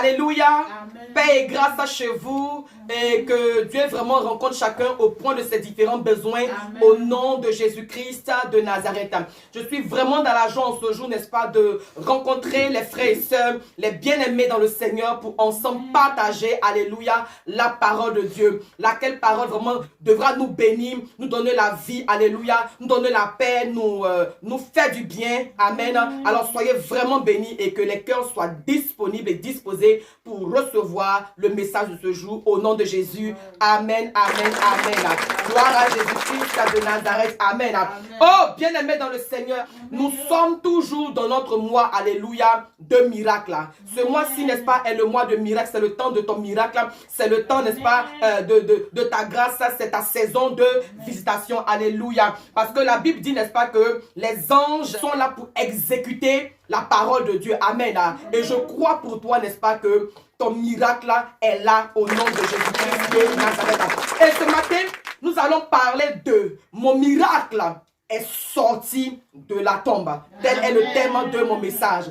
Alléluia. Amen. Paix et grâce à chez vous. Et que Dieu vraiment rencontre chacun au point de ses différents besoins. Amen. Au nom de Jésus-Christ de Nazareth. Je suis vraiment dans la joie en ce jour, n'est-ce pas, de rencontrer les frères et sœurs, les bien-aimés dans le Seigneur pour ensemble partager, alléluia, la parole de Dieu. Laquelle parole vraiment devra nous bénir, nous donner la vie, alléluia, nous donner la paix, nous faire du bien. Amen. Alors soyez vraiment bénis et que les cœurs soient disponibles et disposés pour recevoir le message de ce jour au nom de Jésus. Amen, amen, amen. Gloire à Jésus-Christ de Nazareth. Amen. Oh, bien-aimés dans le Seigneur, nous sommes toujours dans notre mois, alléluia, de miracle. Ce mois-ci, n'est-ce pas, est le mois de miracle. C'est le temps de ton miracle. C'est le temps, n'est-ce pas, de ta grâce. C'est ta saison de visitation. Alléluia. Parce que la Bible dit, n'est-ce pas, que les anges sont là pour exécuter la parole de Dieu. Amen. Et je crois pour toi, n'est-ce pas, que ton miracle est là au nom de Jésus-Christ de Nazareth. Et ce matin, nous allons parler de mon miracle est sorti de la tombe. Tel est le thème de mon message.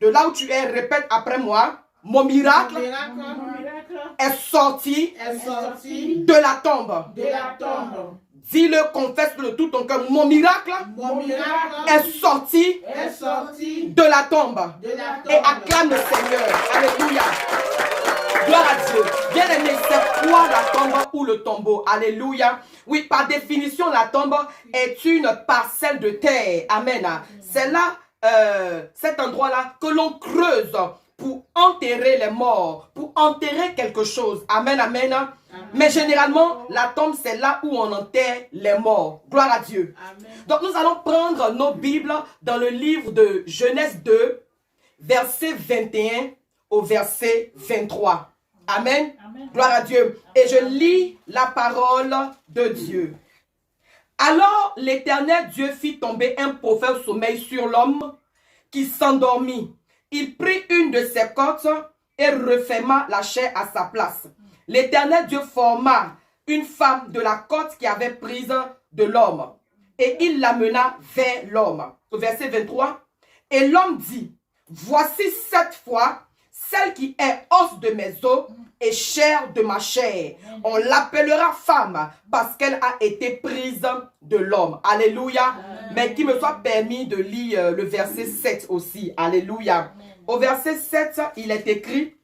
De là où tu es, répète après moi. Mon miracle est sorti de la tombe. Dis-le, confesse-le de tout ton cœur. Mon miracle est sorti de la tombe. Et acclame le Seigneur. Alléluia. Gloire à Dieu. Bien aimé, c'est quoi la tombe ou le tombeau? Alléluia. Oui, par définition, la tombe est une parcelle de terre. Amen. C'est là, cet endroit-là que l'on creuse pour enterrer les morts, pour enterrer quelque chose. Amen, amen. Mais généralement, la tombe, c'est là où on enterre les morts. Gloire à Dieu. Amen. Donc, nous allons prendre nos Bibles dans le livre de Genèse 2, verset 21 au verset 23. Amen. Amen. Gloire à Dieu. Et je lis la parole de Dieu. Alors, l'Éternel Dieu fit tomber un profond sommeil sur l'homme qui s'endormit. Il prit une de ses côtes et referma la chair à sa place. L'Éternel Dieu forma une femme de la côte qui avait prise de l'homme. Et il l'amena vers l'homme. Verset 23. Et l'homme dit, voici cette fois celle qui est os de mes os et chair de ma chair. On l'appellera femme parce qu'elle a été prise de l'homme. Alléluia. Mais qu'il me soit permis de lire le verset 7 aussi. Alléluia. Au verset 7, il est écrit,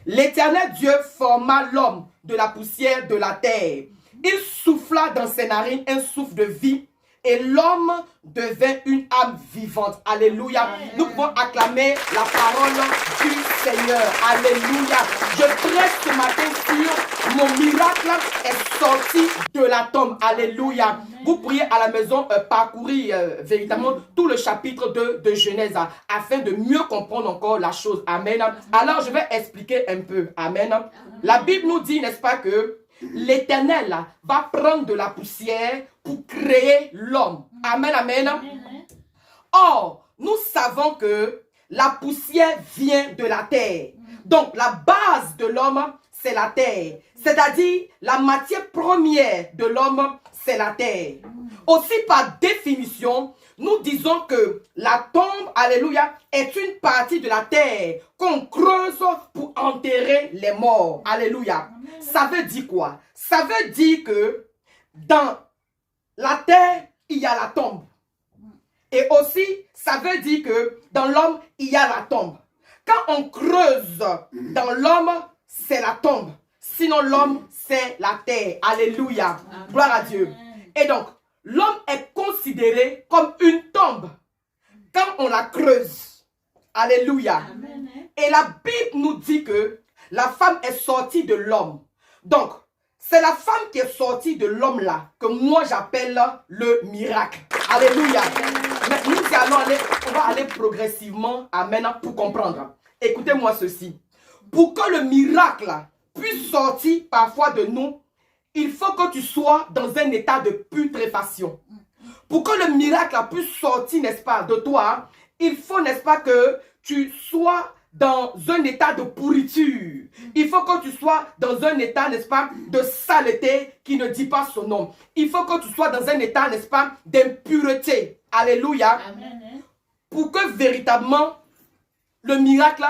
l'Éternel Dieu forma l'homme de la poussière de la terre. Il souffla dans ses narines un souffle de vie et l'homme devint une âme vivante. Alléluia. Amen. Nous pouvons acclamer la parole du Seigneur. Alléluia. Je prêche ce matin sur mon miracle est sorti de la tombe. Alléluia. Amen. Vous pourriez à la maison parcourir véritablement tout le chapitre de Genèse afin de mieux comprendre encore la chose. Amen. Alors je vais expliquer un peu. Amen. La Bible nous dit, n'est-ce pas, que l'Éternel va prendre de la poussière pour créer l'homme. Amen, amen. Or, nous savons que la poussière vient de la terre. Donc, la base de l'homme, c'est la terre. C'est-à-dire, la matière première de l'homme, c'est la terre. Aussi, par définition, nous disons que la tombe, alléluia, est une partie de la terre qu'on creuse pour enterrer les morts. Alléluia. Ça veut dire quoi? Ça veut dire que dans la terre, il y a la tombe. Et aussi, ça veut dire que dans l'homme, il y a la tombe. Quand on creuse dans l'homme, c'est la tombe. Sinon, l'homme, c'est la terre. Alléluia. Gloire à Dieu. Et donc, l'homme est considéré comme une tombe quand on la creuse. Alléluia. Amen. Et la Bible nous dit que la femme est sortie de l'homme. Donc, c'est la femme qui est sortie de l'homme là que moi j'appelle le miracle. Alléluia. Mais nous on va aller progressivement, amen, pour comprendre. Écoutez-moi ceci. Pour que le miracle puisse sortir parfois de nous, il faut que tu sois dans un état de putréfaction. Pour que le miracle puisse sortir, n'est-ce pas, de toi, il faut, n'est-ce pas, que tu sois dans un état de pourriture. Il faut que tu sois dans un état, n'est-ce pas, de saleté qui ne dit pas son nom. Il faut que tu sois dans un état, n'est-ce pas, d'impureté. Alléluia. Amen. Pour que véritablement le miracle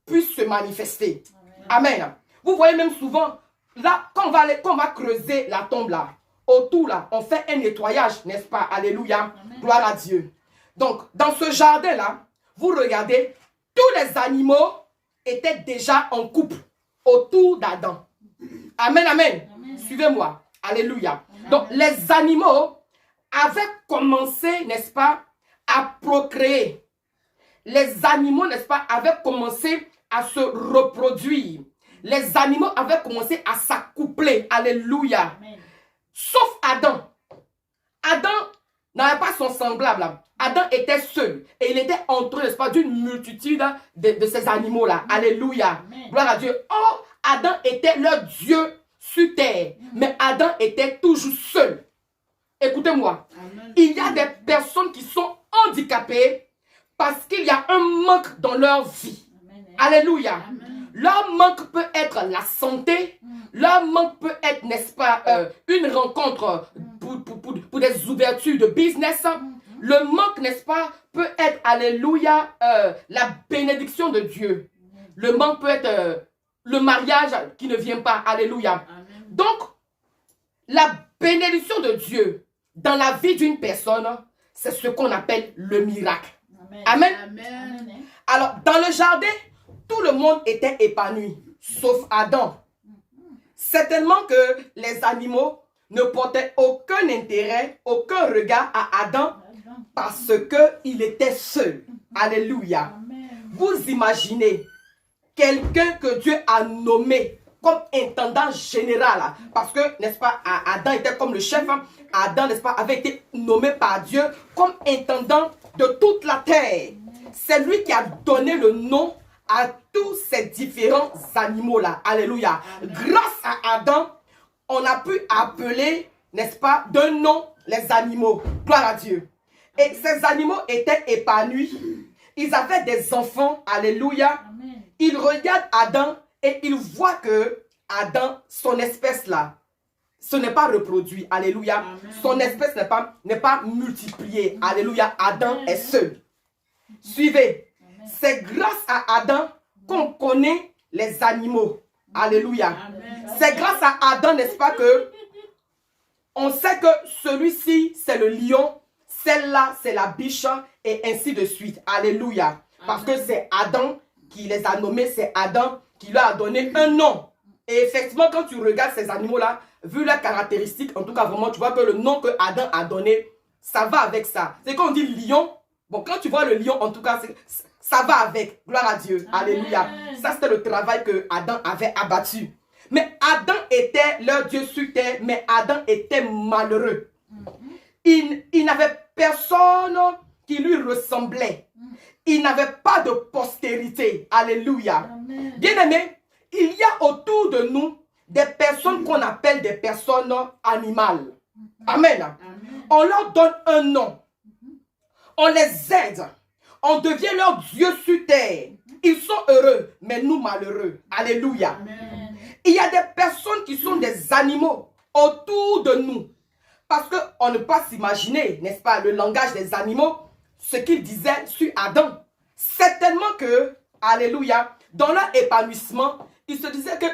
puisse se manifester. Amen. Vous voyez même souvent, là, quand on va creuser la tombe là, autour là, on fait un nettoyage, n'est-ce pas? Alléluia. Amen. Gloire à Dieu. Donc, dans ce jardin là, vous regardez, tous les animaux étaient déjà en couple autour d'Adam. Amen, amen. Suivez-moi. Alléluia. Amen. Donc, les animaux avaient commencé, n'est-ce pas, à procréer. Les animaux, n'est-ce pas, avaient commencé à se reproduire. Les animaux avaient commencé à s'accoupler. Alléluia. Amen. Sauf Adam. Adam n'avait pas son semblable. Adam était seul. Et il était entouré, n'est-ce pas, d'une multitude de ces animaux-là. Alléluia. Amen. Gloire à Dieu. Or, Adam était leur Dieu sur terre. Mais Adam était toujours seul. Écoutez-moi. Il y a des personnes qui sont handicapées parce qu'il y a un manque dans leur vie. Amen. Alléluia. Amen. Leur manque peut être la santé. Leur manque peut être, n'est-ce pas, une rencontre pour des ouvertures de business. Le manque, n'est-ce pas, peut être, alléluia, la bénédiction de Dieu. Le manque peut être le mariage qui ne vient pas. Alléluia. Amen. Donc, la bénédiction de Dieu dans la vie d'une personne, c'est ce qu'on appelle le miracle. Amen. Amen. Amen. Alors, dans le jardin, tout le monde était épanoui, sauf Adam. Certainement que les animaux ne portaient aucun intérêt, aucun regard à Adam parce qu'il était seul. Alléluia. Amen. Vous imaginez quelqu'un que Dieu a nommé comme intendant général, parce que, n'est-ce pas, Adam était comme le chef. Adam, n'est-ce pas, avait été nommé par Dieu comme intendant de toute la terre. C'est lui qui a donné le nom à tous ces différents animaux-là. Alléluia. Amen. Grâce à Adam, on a pu appeler, n'est-ce pas, d'un nom les animaux. Gloire à Dieu. Et ces animaux étaient épanouis. Ils avaient des enfants. Alléluia. Amen. Ils regardent Adam et ils voient que Adam, son espèce-là, ce n'est pas reproduit. Alléluia. Amen. Son espèce n'est pas multipliée. Alléluia. Adam Amen. Est seul. Suivez. C'est grâce à Adam qu'on connaît les animaux. Alléluia. C'est grâce à Adam, n'est-ce pas, que on sait que celui-ci, c'est le lion, celle-là, c'est la biche, et ainsi de suite. Alléluia. Parce que c'est Adam qui les a nommés, c'est Adam qui leur a donné un nom. Et effectivement, quand tu regardes ces animaux-là, vu leurs caractéristiques, en tout cas, vraiment, tu vois que le nom que Adam a donné, ça va avec ça. C'est quand on dit lion, bon, quand tu vois le lion, en tout cas, ça va avec. Gloire à Dieu. Amen. Alléluia. Ça, c'était le travail que Adam avait abattu. Mais Adam était leur Dieu sur terre, mais Adam était malheureux. Il n'avait personne qui lui ressemblait. Il n'avait pas de postérité. Alléluia. Bien-aimés, il y a autour de nous des personnes qu'on appelle des personnes animales. Amen. Amen. On leur donne un nom. On les aide. On devient leur Dieu sur terre. Ils sont heureux, mais nous malheureux. Alléluia. Amen. Il y a des personnes qui sont des animaux autour de nous. Parce qu'on ne peut pas s'imaginer, n'est-ce pas, le langage des animaux, ce qu'ils disaient sur Adam. Certainement que, alléluia, dans leur épanouissement, ils se disaient que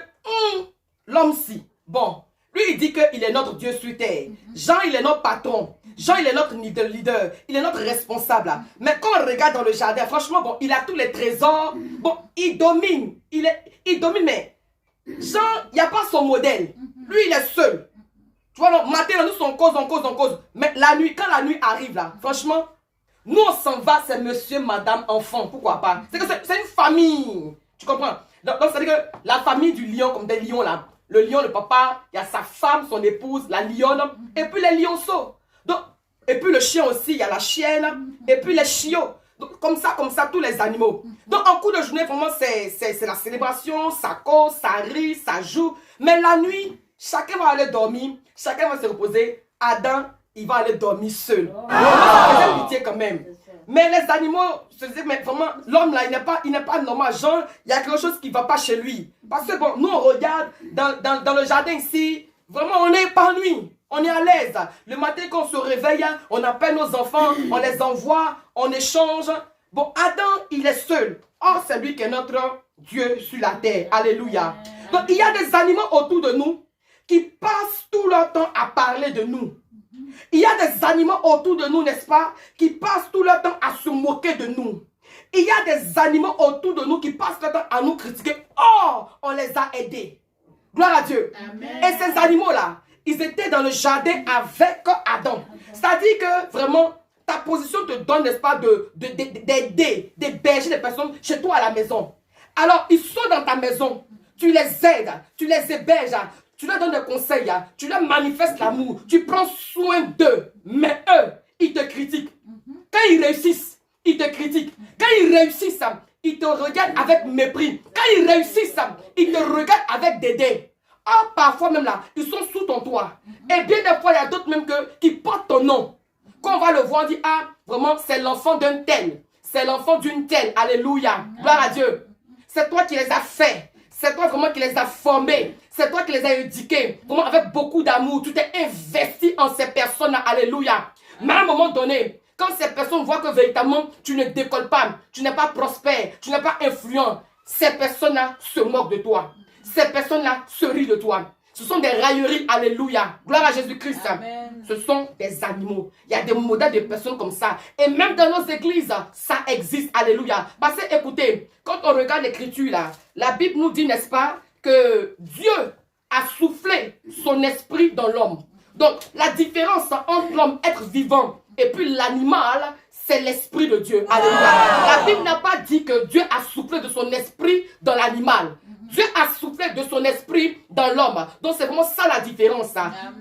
l'homme-ci, bon, lui il dit qu'il est notre Dieu sur terre. Jean, il est notre patron. Jean, il est notre leader. Il est notre responsable. Mais quand on regarde dans le jardin, franchement, bon, il a tous les trésors. Bon, il domine. Il domine, mais Jean, il n'y a pas son modèle. Lui, il est seul. Tu vois, donc, matin, nous sommes en cause. Mais la nuit, quand la nuit arrive, là, franchement, nous, on s'en va, c'est monsieur, madame, enfant. Pourquoi pas? C'est que c'est une famille. Tu comprends? Donc, c'est-à-dire que la famille du lion, comme des lions, là. Le lion, le papa, il y a sa femme, son épouse, la lionne, et puis les lionceaux. Donc, et puis le chien aussi, il y a la chienne, et puis les chiots. Donc, comme ça, tous les animaux. Donc, en cours de journée, vraiment, c'est la célébration, ça cause, ça rit, ça joue. Mais la nuit, chacun va aller dormir, chacun va se reposer. Adam, il va aller dormir seul. Ça fait pitié quand même. Mais les animaux se disent, mais vraiment, l'homme là, il n'est pas normal. Genre, il y a quelque chose qui ne va pas chez lui. Parce que bon, nous on regarde dans le jardin ici, vraiment on est épanoui. On est à l'aise. Le matin quand on se réveille, on appelle nos enfants, on les envoie, on échange. Bon, Adam, il est seul. Oh, c'est lui qui est notre Dieu sur la terre. Alléluia. Donc, il y a des animaux autour de nous qui passent tout leur temps à parler de nous. Il y a des animaux autour de nous, n'est-ce pas, qui passent tout leur temps à se moquer de nous. Il y a des animaux autour de nous qui passent leur temps à nous critiquer. Oh, on les a aidés. Gloire à Dieu. Amen. Et ces animaux-là, ils étaient dans le jardin avec Adam. C'est-à-dire que vraiment, ta position te donne, n'est-ce pas, d'aider, d'héberger des personnes chez toi à la maison. Alors, ils sont dans ta maison. Tu les aides, tu les héberges, tu leur donnes des conseils, tu leur manifestes l'amour, tu prends soin d'eux. Mais eux, ils te critiquent. Quand ils réussissent, ils te critiquent. Quand ils réussissent, ils te regardent avec mépris. Quand ils réussissent, ils te regardent avec dédain. Ah, parfois même là, ils sont sous ton toit. Et bien des fois, il y a d'autres même qui portent ton nom. Quand on va le voir, on dit, ah, vraiment, c'est l'enfant d'un tel. C'est l'enfant d'une telle. Alléluia. Gloire à Dieu. C'est toi qui les as faits. C'est toi vraiment qui les as formés. C'est toi qui les as éduqués. Vraiment avec beaucoup d'amour. Tu t'es investi en ces personnes. Alléluia. Mais à un moment donné, quand ces personnes voient que véritablement tu ne décolles pas, tu n'es pas prospère, tu n'es pas influent, ces personnes-là se moquent de toi. Ces personnes-là se rient de toi. Ce sont des railleries, alléluia. Gloire à Jésus-Christ. Ce sont des animaux. Il y a des modèles de personnes comme ça. Et même dans nos églises, ça existe, alléluia. Parce que, écoutez, quand on regarde l'écriture, là, la Bible nous dit, n'est-ce pas, que Dieu a soufflé son esprit dans l'homme. Donc, la différence entre l'homme, être vivant, et puis l'animal, c'est l'esprit de Dieu. Alléluia. La Bible n'a pas dit que Dieu a soufflé de son esprit dans l'animal. Dieu a soufflé de son esprit dans l'homme. Donc, c'est vraiment ça la différence.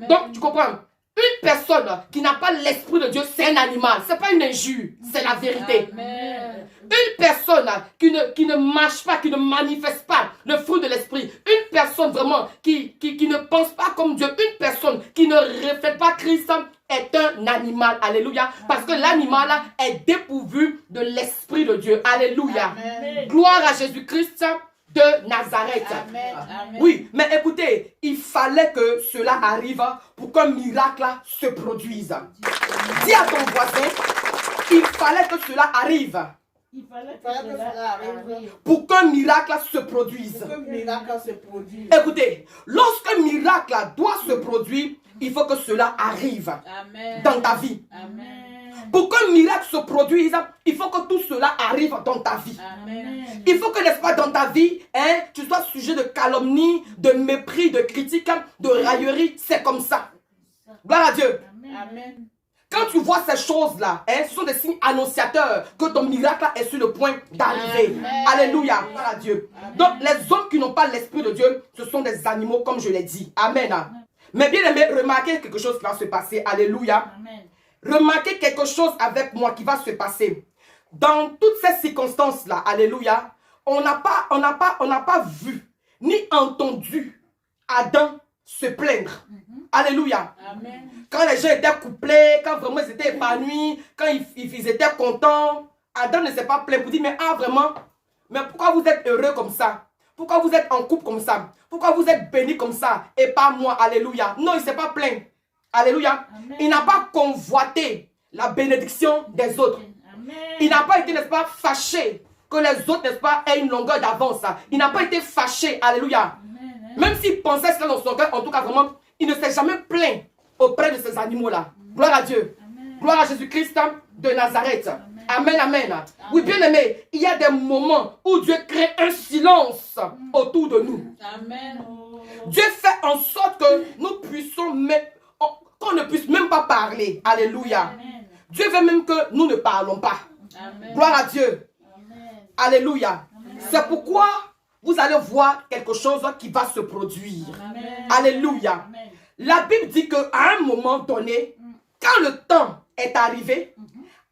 Donc, tu comprends? Une personne qui n'a pas l'esprit de Dieu, c'est un animal. Ce n'est pas une injure, c'est la vérité. Amen. Une personne qui ne marche pas, qui ne manifeste pas le fruit de l'esprit. Une personne vraiment qui ne pense pas comme Dieu. Une personne qui ne reflète pas Christ est un animal. Alléluia. Parce que l'animal est dépourvu de l'esprit de Dieu. Alléluia. Amen. Gloire à Jésus-Christ de Nazareth. Amen. Amen. Oui, mais écoutez, il fallait que cela arrive pour qu'un miracle se produise. Dis à ton voisin, il fallait que cela arrive. Il fallait que cela arrive pour qu'un miracle se produise. Écoutez, lorsqu'un miracle doit se produire, il faut que cela arrive. Amen. Dans ta vie. Amen. Pour qu'un miracle se produise, il faut que tout cela arrive dans ta vie. Amen. Il faut que, n'est-ce pas, dans ta vie, tu sois sujet de calomnie, de mépris, de critique, de raillerie. C'est comme ça. Gloire à Dieu. Amen. Quand tu vois ces choses-là, ce sont des signes annonciateurs que ton miracle est sur le point d'arriver. Alléluia. Gloire à Dieu. Amen. Donc, les hommes qui n'ont pas l'esprit de Dieu, ce sont des animaux, comme je l'ai dit. Amen. Amen. Mais bien aimé, remarquez quelque chose qui va se passer. Alléluia. Amen. Remarquez quelque chose avec moi qui va se passer. Dans toutes ces circonstances-là, alléluia, on n'a pas vu ni entendu Adam se plaindre. Alléluia. Amen. Quand les gens étaient couplés, quand vraiment ils étaient épanouis, quand ils étaient contents, Adam ne s'est pas plaint pour dire, mais vraiment, mais pourquoi vous êtes heureux comme ça? Pourquoi vous êtes en couple comme ça? Pourquoi vous êtes bénis comme ça et pas moi? Alléluia. Non, il ne s'est pas plaint. Alléluia. Amen. Il n'a pas convoité la bénédiction des autres. Amen. Il n'a pas été, n'est-ce pas, fâché que les autres, n'est-ce pas, aient une longueur d'avance. Il n'a pas été fâché. Alléluia. Amen. Même s'il pensait cela dans son cœur, en tout cas, vraiment, il ne s'est jamais plaint auprès de ces animaux-là. Gloire à Dieu. Amen. Gloire à Jésus-Christ de Nazareth. Amen. Amen, amen. Amen. Oui, bien aimé, il y a des moments où Dieu crée un silence autour de nous. Amen. Dieu fait en sorte que nous puissions qu'on ne puisse même pas parler. Alléluia. Amen. Dieu veut même que nous ne parlons pas. Amen. Gloire à Dieu. Amen. Alléluia. C'est pourquoi vous allez voir quelque chose qui va se produire. Amen. Alléluia. Amen. La Bible dit qu'à un moment donné, quand le temps est arrivé,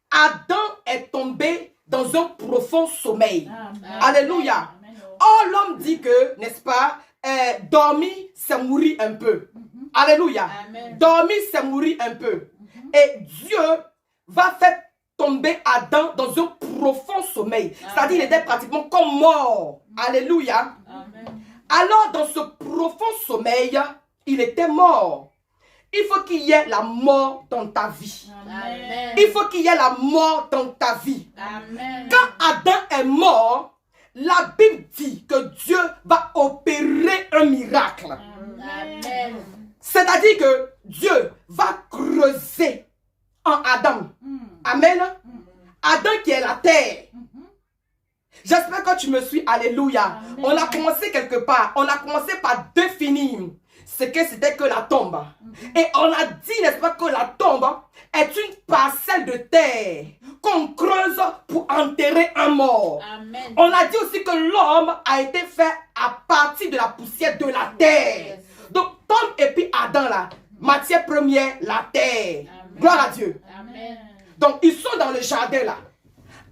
Adam est tombé dans un profond sommeil. Amen. Alléluia. Amen. Or, l'homme dit que, n'est-ce pas, dormir, c'est mourir un peu. Alléluia. Amen. Dormir, c'est mourir un peu. Et Dieu va faire tomber Adam dans un profond sommeil. C'est-à-dire qu'il était pratiquement comme mort. Alléluia. Amen. Alors, dans ce profond sommeil, il était mort. il faut qu'il y ait la mort dans ta vie. Amen. Il faut qu'il y ait la mort dans ta vie. Amen. Quand Adam est mort, la Bible dit que Dieu va opérer un miracle. Amen. C'est-à-dire que Dieu va creuser en Adam. Amen. Adam qui est la terre. J'espère que tu me suis. Alléluia. Amen. On a commencé quelque part. On a commencé par définir ce que c'était que la tombe. Et on a dit, n'est-ce pas, que la tombe est une parcelle de terre qu'on creuse pour enterrer un mort. Amen. On a dit aussi que l'homme a été fait à partir de la poussière de la terre. Donc, tombe et puis Adam là, matière première, la terre. Amen. Gloire à Dieu. Amen. Donc, ils sont dans le jardin là.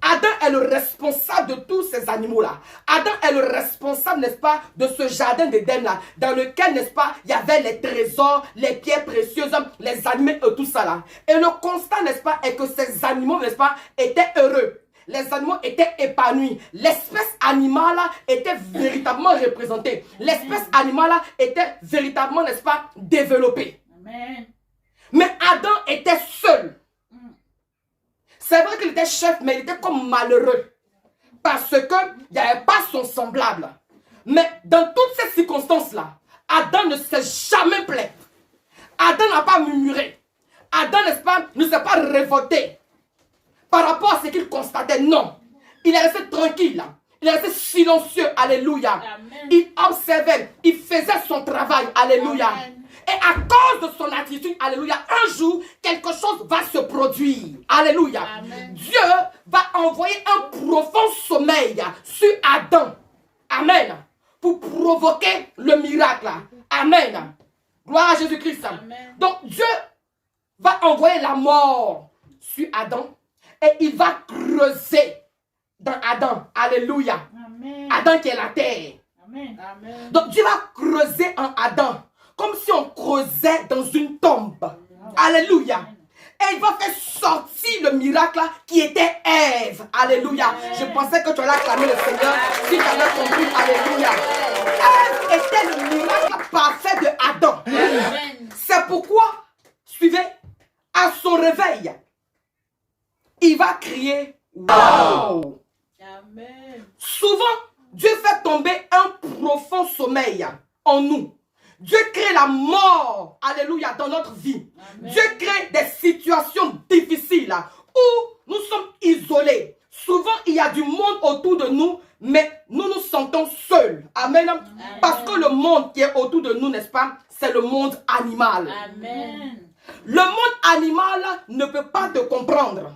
Adam est le responsable de tous ces animaux-là. Adam est le responsable, n'est-ce pas, de ce jardin d'Éden-là, dans lequel, n'est-ce pas, il y avait les trésors, les pierres précieuses, les animaux et tout ça là. Et le constat, n'est-ce pas, est que ces animaux, n'est-ce pas, étaient heureux. Les animaux étaient épanouis. L'espèce animale là, était véritablement représentée. L'espèce animale là, était véritablement, n'est-ce pas, développée. Amen. Mais Adam était seul. C'est vrai qu'il était chef, mais il était comme malheureux. Parce qu'il n'y avait pas son semblable. Mais dans toutes ces circonstances-là, Adam ne s'est jamais plaint. Adam n'a pas murmuré. Adam, n'est-ce pas, ne s'est pas révolté par rapport à ce qu'il constatait. Non. Il est resté tranquille. Il est resté silencieux. Alléluia. Amen. Il observait. Il faisait son travail. Alléluia. Amen. Et à cause de son attitude, alléluia, un jour, quelque chose va se produire. Alléluia. Amen. Dieu va envoyer un profond sommeil sur Adam. Amen. Pour provoquer le miracle. Amen. Gloire à Jésus-Christ. Amen. Donc Dieu va envoyer la mort sur Adam et il va creuser dans Adam. Alléluia. Amen. Adam qui est la terre. Amen. Amen. Donc Dieu va creuser en Adam comme si on creusait dans une tombe. Alléluia. Et il va faire sortir le miracle qui était Ève. Alléluia. Je pensais que tu allais acclamer le Seigneur si tu avais compris. Alléluia. Ève était le miracle parfait de Adam. Amen. C'est pourquoi, suivez, à son réveil, il va crier Waouh. Amen. Souvent, Dieu fait tomber un profond sommeil en nous. Dieu crée la mort, alléluia, dans notre vie. Amen. Dieu crée des situations difficiles où nous sommes isolés. Souvent, il y a du monde autour de nous, mais nous nous sentons seuls. Amen. Parce que le monde qui est autour de nous, n'est-ce pas, c'est le monde animal. Amen. Le monde animal ne peut pas te comprendre.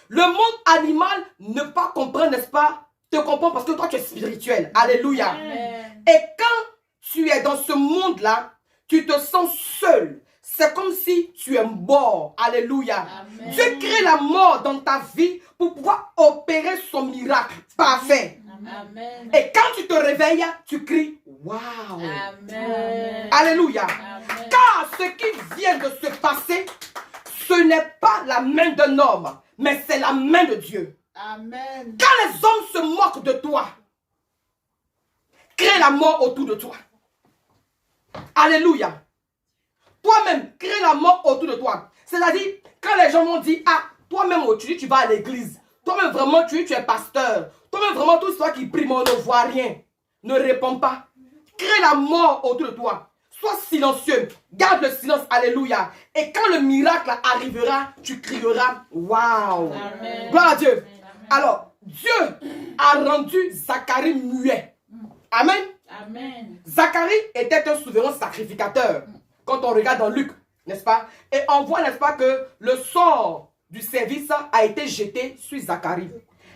Le monde animal ne peut pas comprendre, n'est-ce pas, te comprendre parce que toi, tu es spirituel. Alléluia. Amen. Et quand tu es dans ce monde-là, tu te sens seul. C'est comme si tu es mort. Alléluia. Amen. Dieu crée la mort dans ta vie pour pouvoir opérer son miracle parfait. Amen. Et quand tu te réveilles, tu cries Waouh. Amen. Alléluia. Amen. Car ce qui vient de se passer, ce n'est pas la main d'un homme, mais c'est la main de Dieu. Amen. Quand les hommes se moquent de toi, crée la mort autour de toi. Alléluia. Toi-même, crée la mort autour de toi. C'est-à-dire, quand les gens m'ont dit, ah, toi-même, tu dis, tu vas à l'église. Toi-même, vraiment, tu es pasteur. Toi-même, vraiment, tout toi qui prie, mais on ne voit rien. Ne réponds pas. Crée la mort autour de toi. Sois silencieux. Garde le silence. Alléluia. Et quand le miracle arrivera, tu crieras, waouh. Amen. Gloire à Dieu. Alors, Dieu a rendu Zacharie muet. Amen. Amen. Zacharie était un souverain sacrificateur. Quand on regarde dans Luc, n'est-ce pas? Et on voit, n'est-ce pas, que le sort du service a été jeté sur Zacharie.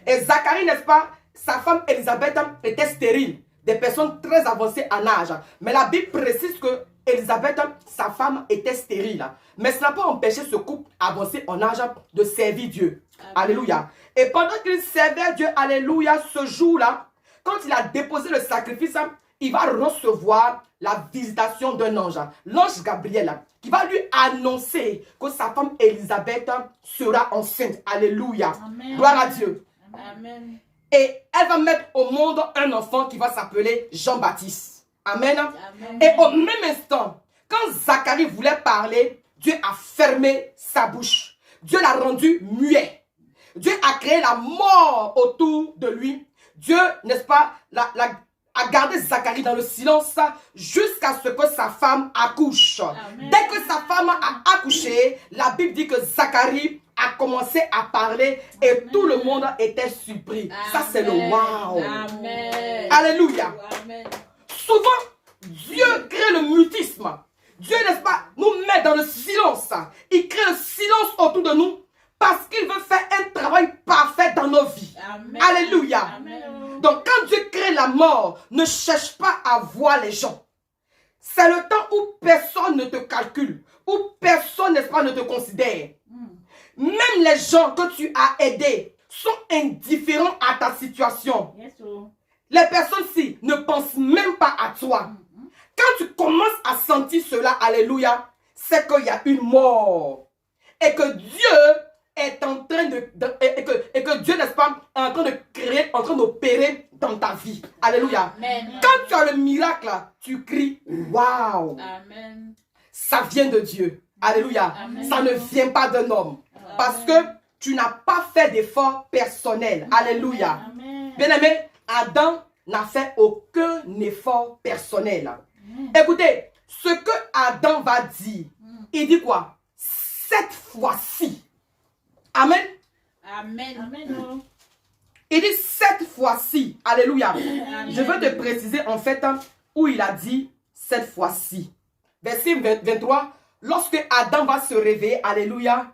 Et Zacharie, n'est-ce pas, sa femme Élisabeth était stérile. Des personnes très avancées en âge. Mais la Bible précise que Élisabeth, sa femme, était stérile. Mais cela n'a pas empêché ce couple avancé en âge de servir Dieu. Amen. Alléluia. Et pendant qu'il servait Dieu, alléluia, ce jour-là, quand il a déposé le sacrifice, il va recevoir la visitation d'un ange, l'ange Gabriel, qui va lui annoncer que sa femme Élisabeth sera enceinte. Alléluia. Amen. Gloire à Dieu. Amen. Et elle va mettre au monde un enfant qui va s'appeler Jean-Baptiste. Amen. Amen. Et au même instant, quand Zacharie voulait parler, Dieu a fermé sa bouche. Dieu l'a rendu muet. Dieu a créé la mort autour de lui. Dieu, n'est-ce pas, a gardé Zacharie dans le silence jusqu'à ce que sa femme accouche. Amen. Dès que sa femme a accouché, la Bible dit que Zacharie a commencé à parler et Amen. tout le monde était surpris. Ça, c'est le wow. Amen. Alléluia. Amen. Souvent, Dieu crée le mutisme. Dieu, n'est-ce pas, nous met dans le silence. Il crée le silence autour de nous parce qu'il veut faire un travail parfait dans nos vies. Amen. Alléluia. Amen. Donc, quand Dieu crée la mort, ne cherche pas à voir les gens. C'est le temps où personne ne te calcule, où personne, n'est-ce pas, ne te considère. Même les gens que tu as aidés sont indifférents à ta situation. Yes, oh. Les personnes-ci ne pensent même pas à toi. Quand tu commences à sentir cela, alléluia, c'est qu'il y a une mort. Et que Dieu est en train et que Dieu, n'est-ce pas, est en train de créer, en train d'opérer dans ta vie. Alléluia. Amen. Quand tu as le miracle, tu cries, waouh. Amen. Ça vient de Dieu. Alléluia. Amen. Ça ne vient pas d'un homme. Parce que tu n'as pas fait d'effort personnel. Alléluia. Amen. Bien-aimé, Adam n'a fait aucun effort personnel. Écoutez, ce que Adam va dire, il dit quoi? Cette fois-ci. Amen. Amen. Amen. Oh. Il dit cette fois-ci. Alléluia. Amen. Je veux te préciser en fait où il a dit cette fois-ci. Verset 23. Lorsque Adam va se réveiller, alléluia,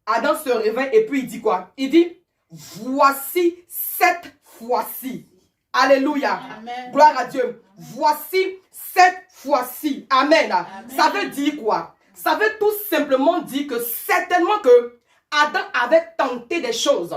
Adam se réveille et puis il dit quoi? Il dit, voici cette fois-ci. Alléluia. Amen. Gloire à Dieu. Voici cette fois-ci. Amen. Amen. Ça veut dire quoi? Ça veut tout simplement dire que certainement que Adam avait tenté des choses.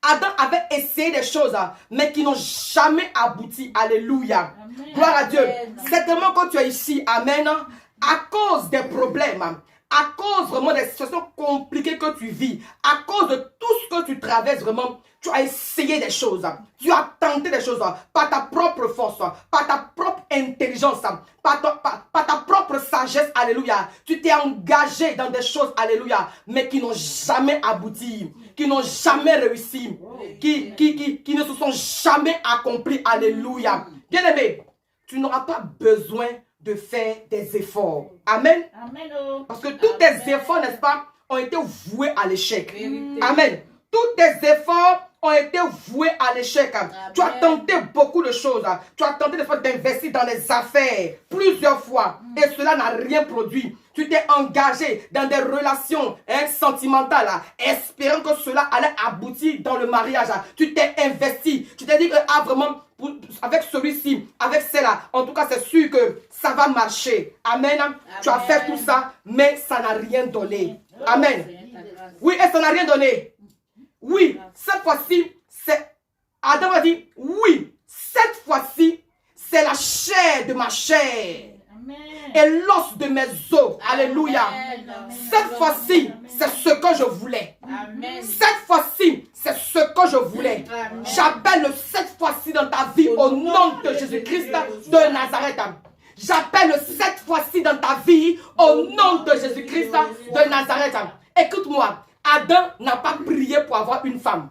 Adam avait essayé des choses, mais qui n'ont jamais abouti. Alléluia. Amen. Gloire à Dieu. Amen. Certainement quand tu es ici, amen, à cause des problèmes, à cause vraiment des situations compliquées que tu vis, à cause de tout ce que tu traverses vraiment, tu as essayé des choses, tu as tenté des choses par ta propre force, par ta propre intelligence, par ta propre sagesse, alléluia. Tu t'es engagé dans des choses, alléluia, mais qui n'ont jamais abouti, qui n'ont jamais réussi, qui ne se sont jamais accomplis, alléluia. Bien-aimé, tu n'auras pas besoin de faire des efforts. Amen. Amen. Oh. Parce que tous tes efforts, n'est-ce pas, ont été voués à l'échec. Vérité. Amen. Tous tes efforts ont été voués à l'échec. Tu as tenté beaucoup de choses. Tu as tenté d'investir dans les affaires plusieurs fois. Et cela n'a rien produit. Tu t'es engagé dans des relations sentimentales, espérant que cela allait aboutir dans le mariage. Tu t'es investi. Tu t'es dit que vraiment, avec celui-ci, avec celle-là, en tout cas, c'est sûr que ça va marcher. Amen. Tu as fait tout ça, mais ça n'a rien donné. Amen. Oui, et ça n'a rien donné. Oui, cette fois-ci, c'est... Adam a dit, oui, cette fois-ci, c'est la chair de ma chair Amen. et l'os de mes os. Alléluia. Amen. Cette fois-ci, c'est ce que je voulais. Amen. Cette fois-ci, c'est ce que je voulais. Amen. J'appelle cette fois-ci dans ta vie au nom de Jésus-Christ de Nazareth. J'appelle cette fois-ci dans ta vie au nom de Jésus-Christ de Nazareth. Écoute-moi, Adam n'a pas prié pour avoir une femme.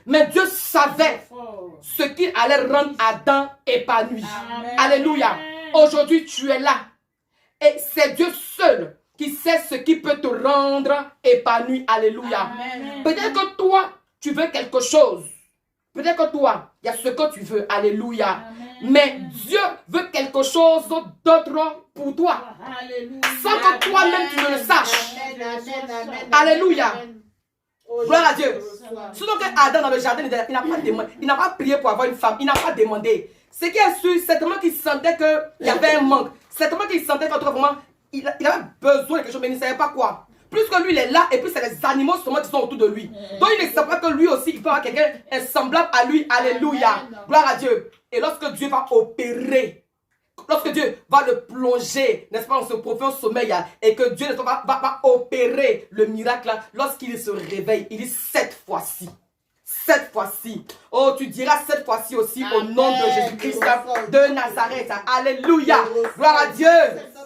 Mais Dieu savait ce qu'il allait rendre Adam épanoui. Amen. Alléluia. Aujourd'hui, tu es là. Et c'est Dieu seul qui sait ce qui peut te rendre épanoui. Alléluia. Amen. Peut-être que toi, tu veux quelque chose. Peut-être que toi, il y a ce que tu veux. Alléluia. Amen. Mais Dieu veut quelque chose d'autre pour toi. Alléluia. Sans que toi-même tu ne le saches. Amen. Alléluia. Oh, Gloire à Dieu. reçois. Sinon que Adam dans le jardin, il n'a pas demandé, il n'a pas prié pour avoir une femme, il n'a pas demandé. Ce qui est sûr, c'est certainement qu'il sentait qu'il y avait un manque. Certainement qu'il sentait qu'autrement, il avait besoin de quelque chose, mais il ne savait pas quoi. Plus que lui, il est là, et puis c'est les animaux seulement qui sont autour de lui. Donc il ne sait pas que lui aussi, il peut avoir quelqu'un semblable à lui. Alléluia. Amen. Gloire à Dieu. Et lorsque Dieu va opérer, lorsque Dieu va le plonger, n'est-ce pas, dans ce profond sommeil, et que Dieu va opérer le miracle, lorsqu'il se réveille, il dit cette fois-ci. cette fois-ci. Oh, tu diras cette fois-ci aussi au nom de Jésus-Christ de Nazareth. Alléluia. Gloire à Dieu.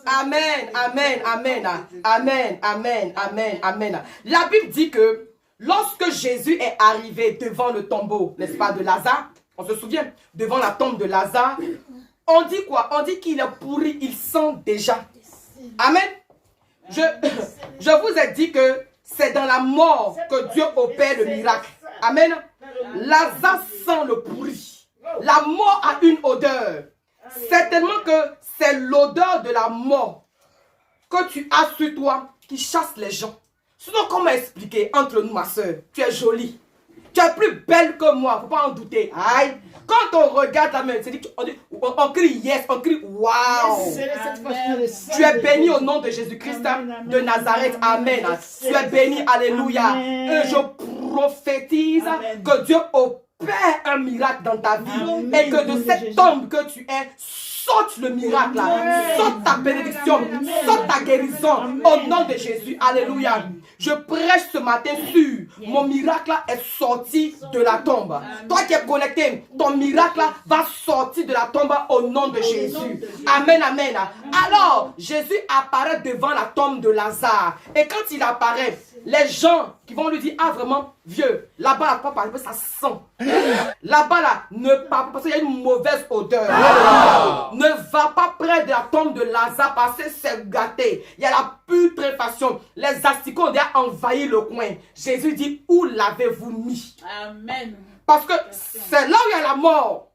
Amen, amen, amen, amen, amen, amen, amen. La Bible dit que lorsque Jésus est arrivé devant le tombeau, n'est-ce pas, de Lazare, on se souvient, devant la tombe de Lazare, on dit quoi? On dit qu'il est pourri, il sent déjà. Amen. Je vous ai dit que c'est dans la mort que Dieu opère le miracle. Amen. Lazare sent le pourri. La mort a une odeur. Certainement que c'est l'odeur de la mort que tu as sur toi qui chasse les gens. Sinon, comment expliquer entre nous, ma soeur? Tu es jolie. Tu es plus belle que moi, faut pas en douter. Aïe. Quand on regarde la main, on crie yes, on crie wow. Tu es béni au nom de Jésus-Christ de Nazareth. Amen. Tu es béni, alléluia. Et je prophétise que Dieu opère un miracle dans ta vie. Et que de cette tombe que tu es, saute le miracle, saute ta bénédiction, saute ta guérison au nom de Jésus. Alléluia. Je prêche ce matin sur mon miracle est sorti de la tombe. Toi qui es connecté, ton miracle va sortir de la tombe au nom de Jésus. Amen, amen. Alors, Jésus apparaît devant la tombe de Lazare. Et quand il apparaît, les gens qui vont lui dire, ah vraiment, vieux, là-bas, là, pas parler, ça sent. Là-bas, là, ne pas, parce qu'il y a une mauvaise odeur. Ne va pas près de la tombe de Lazare parce que c'est gâté. Il y a la putréfaction. Les asticots ont déjà envahi le coin. Jésus dit, où l'avez-vous mis? Amen. Parce que c'est là où il y a la mort.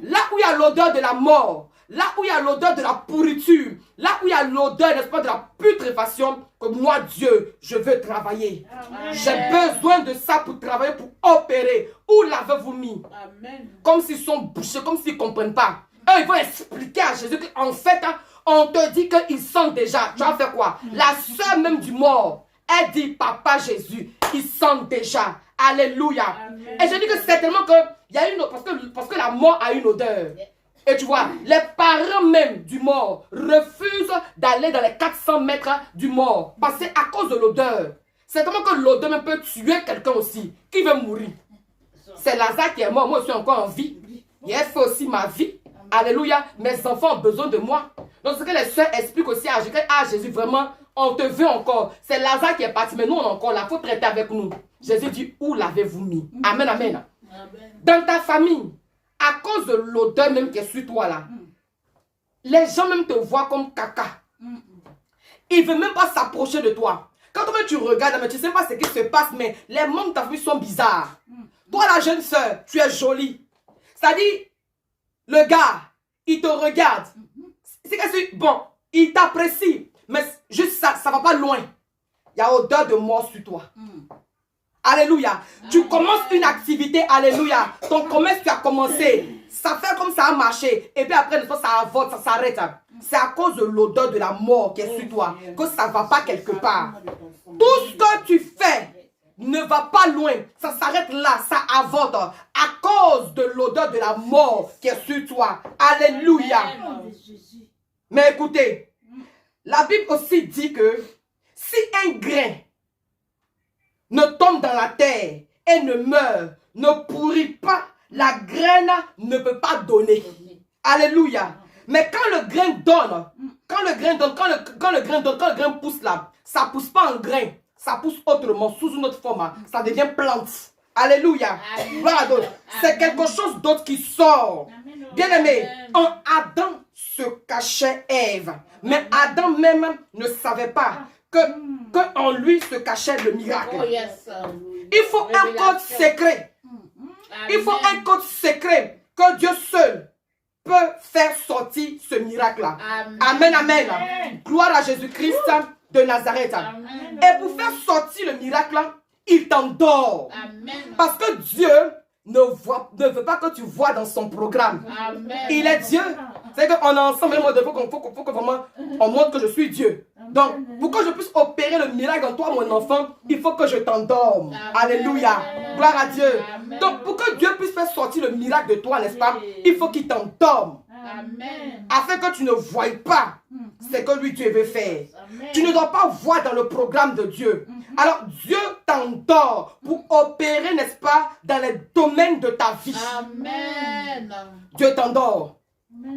Là où il y a l'odeur de la mort. Là où il y a l'odeur de la pourriture. Là où il y a l'odeur, n'est-ce pas, de la putréfaction. Que moi, Dieu, je veux travailler. J'ai besoin de ça pour travailler, pour opérer. Où l'avez-vous mis? Amen. Comme s'ils sont bouchés, comme s'ils ne comprennent pas. Eux, ils vont expliquer à Jésus qu'en fait, on te dit qu'ils sentent déjà. Tu vas faire quoi? La sœur même du mort, elle dit, papa Jésus, ils sentent déjà. Alléluia. Amen. Et je dis que certainement qu'il y a une parce que la mort a une odeur. Et tu vois, les parents même du mort refusent d'aller dans les 400 mètres du mort. Parce que à cause de l'odeur. Certainement que l'odeur même peut tuer quelqu'un aussi. Qui veut mourir? C'est Lazare qui est mort. Moi, je suis encore en vie. Il a fait aussi ma vie. Alléluia. Mes enfants ont besoin de moi. Donc, ce que les soeurs expliquent aussi à Jésus, Jésus, vraiment, on te veut encore. C'est Lazare qui est parti, mais nous, on est encore là. Il faut traiter avec nous. Jésus dit, où l'avez-vous mis? Amen, amen. Dans ta famille, à cause de l'odeur même qui est sur toi là, les gens même te voient comme caca. Ils ne veulent même pas s'approcher de toi. Quand toi tu regardes, mais tu ne sais pas ce qui se passe, mais les membres de ta famille sont bizarres. Toi, la jeune soeur, tu es jolie. C'est-à-dire, le gars, il te regarde. C'est que bon, il t'apprécie, mais juste ça ne va pas loin. Il y a odeur de mort sur toi. Alléluia. Tu commences une activité, alléluia. Ton commerce, tu as commencé. Ça fait comme ça a marché. Et puis après, ça avance, ça s'arrête. C'est à cause de l'odeur de la mort qui est sur toi que ça ne va pas quelque part. Tout ce que tu fais ne va pas loin. Ça s'arrête là, ça avance à cause de l'odeur de la mort qui est sur toi. Alléluia. Mais écoutez, la Bible aussi dit que si un grain ne tombe dans la terre et ne meurt, ne pourrit pas, la graine ne peut pas donner. Alléluia. Mais quand le grain donne, quand le grain pousse là, ça ne pousse pas en grain, ça pousse autrement, sous une autre forme, ça devient plante. Alléluia. Voilà, c'est quelque chose d'autre qui sort. Bien aimé, en Adam se cachait Ève. Mais Adam même ne savait pas que en lui se cachait le miracle. Il faut un code secret. Il faut un code secret que Dieu seul peut faire sortir ce miracle-là. Amen, amen. Gloire à Jésus-Christ de Nazareth. Et pour faire sortir le miracle-là, il t'endort. Parce que Dieu ne veut pas que tu vois dans son programme. Il est Dieu. C'est qu'on est ensemble, il faut que vraiment on montre que je suis Dieu. Donc, pour que je puisse opérer le miracle en toi, mon enfant, il faut que je t'endorme. Alléluia. Gloire à Dieu. Donc, pour que Dieu puisse faire sortir le miracle de toi, n'est-ce pas, il faut qu'il t'endorme. Afin que tu ne voies pas ce que lui Dieu veut faire. Tu ne dois pas voir dans le programme de Dieu. Alors Dieu t'endort pour opérer, n'est-ce pas, dans les domaines de ta vie. Amen. Dieu t'endort.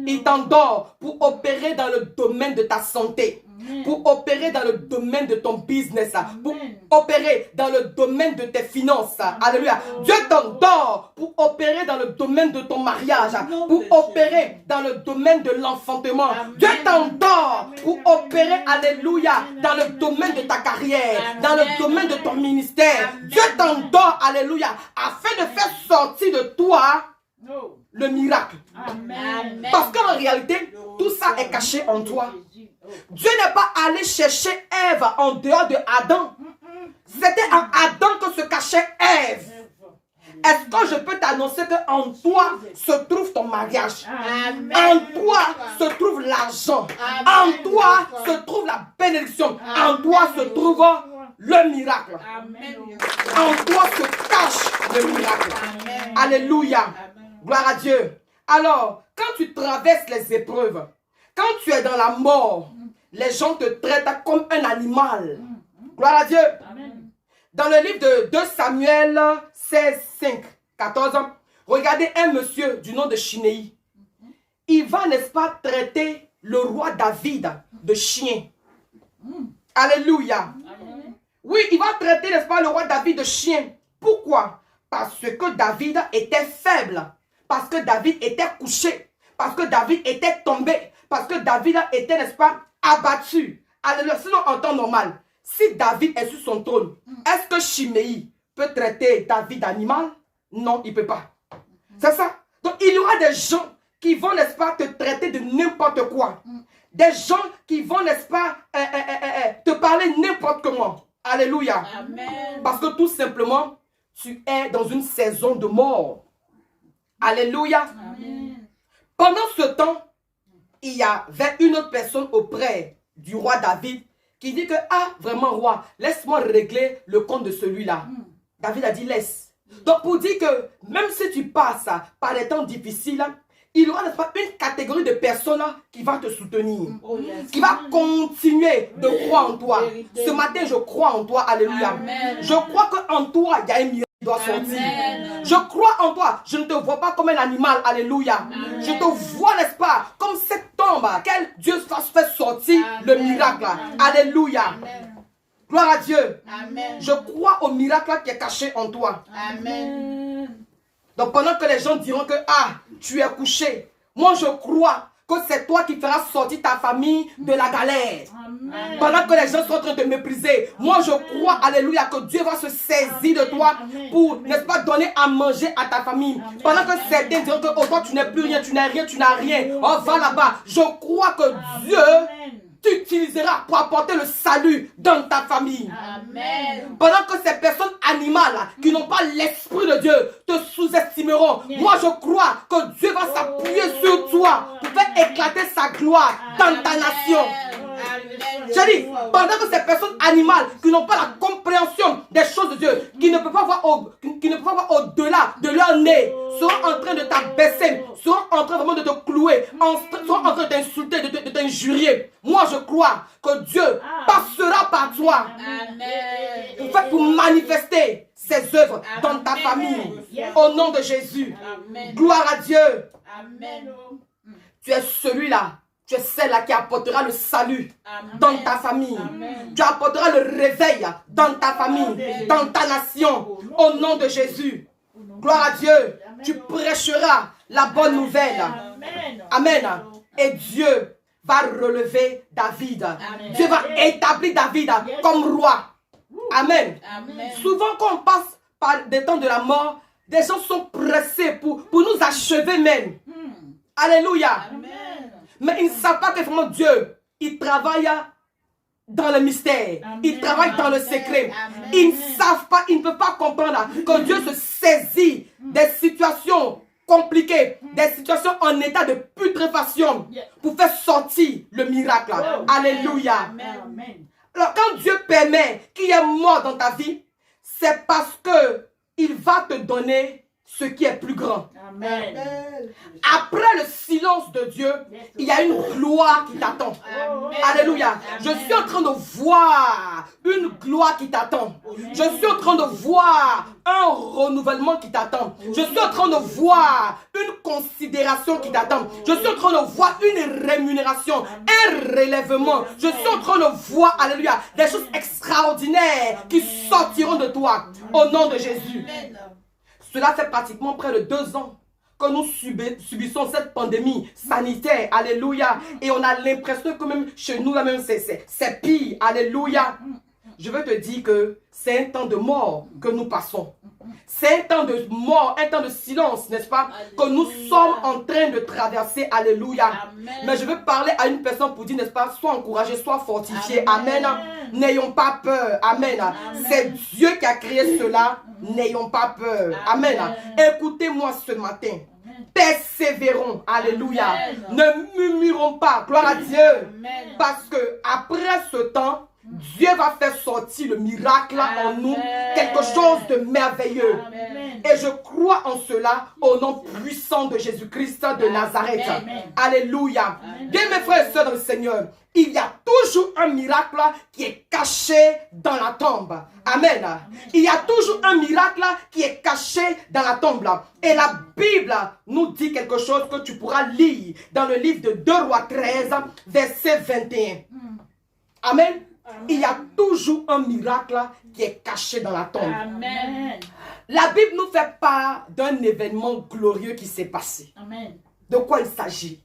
Il t'endort pour opérer dans le domaine de ta santé, pour opérer dans le domaine de ton business, pour opérer dans le domaine de tes finances. Alléluia. Dieu t'endort pour opérer dans le domaine de ton mariage, pour opérer dans le domaine de l'enfantement. Dieu t'endort pour opérer, alléluia, dans le domaine de ta carrière, dans le domaine de ton ministère. Dieu t'endort, alléluia, afin de faire sortir de toi le miracle. Amen. Parce qu'en réalité, tout ça est caché en toi. Dieu n'est pas allé chercher Ève en dehors de Adam. C'était en Adam que se cachait Ève. Est-ce que je peux t'annoncer qu'en toi se trouve ton mariage? Amen. En toi se trouve l'argent. En toi se trouve la bénédiction. En toi se trouve le miracle. Amen. En toi se cache le miracle. Amen. Alléluia. Gloire à Dieu. Alors, quand tu traverses les épreuves, quand tu es dans la mort, les gens te traitent comme un animal. Gloire à Dieu. Amen. Dans le livre de 2 Samuel 16, 5, 14, regardez un monsieur du nom de Chiméi. Il va, n'est-ce pas, traiter le roi David de chien. Alléluia. Amen. Oui, il va traiter, n'est-ce pas, le roi David de chien. Pourquoi? Parce que David était faible. Parce que David était couché. Parce que David était tombé. Parce que David était, n'est-ce pas, abattu. Alléluia. Sinon, en temps normal, si David est sur son trône, est-ce que Chiméi peut traiter David d'animal? Non, il ne peut pas. C'est ça. Donc, il y aura des gens qui vont, n'est-ce pas, te traiter de n'importe quoi. Des gens qui vont, n'est-ce pas, te parler n'importe comment. Alléluia. Amen. Parce que tout simplement, tu es dans une saison de mort. Alléluia. Amen. Pendant ce temps, il y avait une autre personne auprès du roi David qui dit que, ah, vraiment roi, laisse-moi régler le compte de celui-là. David a dit, laisse. Donc pour dire que même si tu passes par des temps difficiles, il y aura, n'est-ce pas, une catégorie de personnes qui va te soutenir, Oh, yes. qui va continuer de croire en toi. Vérité. Ce matin, je crois en toi. Alléluia. Amen. Je crois qu'en toi, il y a un miracle qui doit sortir. Amen. Je crois en toi. Je ne te vois pas comme un animal. Alléluia. Amen. Je te vois, n'est-ce pas, comme cette tombe qu'elle Dieu fasse faire sortir le Amen. miracle. Amen. Alléluia. Amen. Gloire à Dieu. Amen. Je crois au miracle qui est caché en toi. Amen. Donc pendant que les gens diront que, ah, tu es couché, moi je crois que c'est toi qui feras sortir ta famille de la galère. Amen. Pendant que les gens sont en train de te mépriser, moi je crois, alléluia, que Dieu va se saisir de toi pour, n'est-ce pas, donner à manger à ta famille. Pendant que certains diront que, oh toi tu n'es plus rien, tu n'es rien, tu n'as rien, oh va là-bas. Je crois que Dieu t'utilisera pour apporter le salut dans ta famille. Amen. Pendant que ces personnes animales qui n'ont pas l'esprit de Dieu te sous-estimeront, moi je crois que Dieu va s'appuyer sur toi pour faire éclater sa gloire dans ta nation. Amen. J'ai dit, pendant que ces personnes animales qui n'ont pas la compréhension des choses de Dieu, qui ne peuvent pas voir au-delà de leur nez, seront en train de t'abaisser, seront en train vraiment de te clouer, seront en train de t'insulter, de t'injurier. Moi je crois que Dieu passera par toi Amen. pour manifester ses œuvres dans ta famille. Au nom de Jésus. Amen. Gloire à Dieu. Amen. Tu es celui-là. Tu es celle-là qui apportera le salut Amen. dans ta famille. Amen. Tu apporteras le réveil dans ta famille, dans ta nation. Au nom de Jésus. Gloire à Dieu. Tu prêcheras la bonne nouvelle. Amen. Et Dieu va relever David. Amen. Dieu va établir David comme roi. Amen. Amen. Souvent quand on passe par des temps de la mort, des gens sont pressés pour nous achever même. Alléluia. Amen. Mais ils ne savent pas que vraiment Dieu, il travaille dans le mystère. Il travaille dans le secret. Amen. Ils ne savent pas, ils ne peuvent pas comprendre que Dieu se saisit des situations compliquées, des situations en état de putréfaction pour faire sortir le miracle. Alléluia. Amen. Alors quand Dieu permet qu'il y ait mort dans ta vie, c'est parce que il va te donner ce qui est plus grand. Amen. Après le silence de Dieu, il y a une gloire qui t'attend. Alléluia. Je suis en train de voir une gloire qui t'attend. Je suis en train de voir un renouvellement qui t'attend. Je suis en train de voir une considération qui t'attend. Je suis en train de voir une rémunération, un relèvement. Je suis en train de voir, alléluia, des choses extraordinaires qui sortiront de toi au nom de Jésus. Cela fait pratiquement près de 2 ans que nous subissons cette pandémie sanitaire, alléluia, et on a l'impression que même chez nous, là même, c'est pire, alléluia. Je veux te dire que c'est un temps de mort que nous passons. C'est un temps de mort, un temps de silence, n'est-ce pas, que nous sommes en train de traverser, alléluia. Mais je veux parler à une personne pour dire, n'est-ce pas, sois encouragé, sois fortifié, amen. N'ayons pas peur, amen. C'est Dieu qui a créé cela, n'ayons pas peur, amen. Écoutez-moi ce matin. Persévérons, alléluia. Ne murmurons pas, gloire à Dieu. Parce que après ce temps, Dieu va faire sortir le miracle en nous, quelque chose de merveilleux. Et je crois en cela au nom puissant de Jésus-Christ de Nazareth. Alléluia. Bien mes frères et sœurs dans le Seigneur, il y a toujours un miracle qui est caché dans la tombe. Amen. Il y a toujours un miracle qui est caché dans la tombe. Et la Bible nous dit quelque chose que tu pourras lire dans le livre de 2 Rois 13, verset 21. Amen. Il y a toujours un miracle qui est caché dans la tombe. Amen. La Bible nous fait part d'un événement glorieux qui s'est passé. Amen. De quoi il s'agit?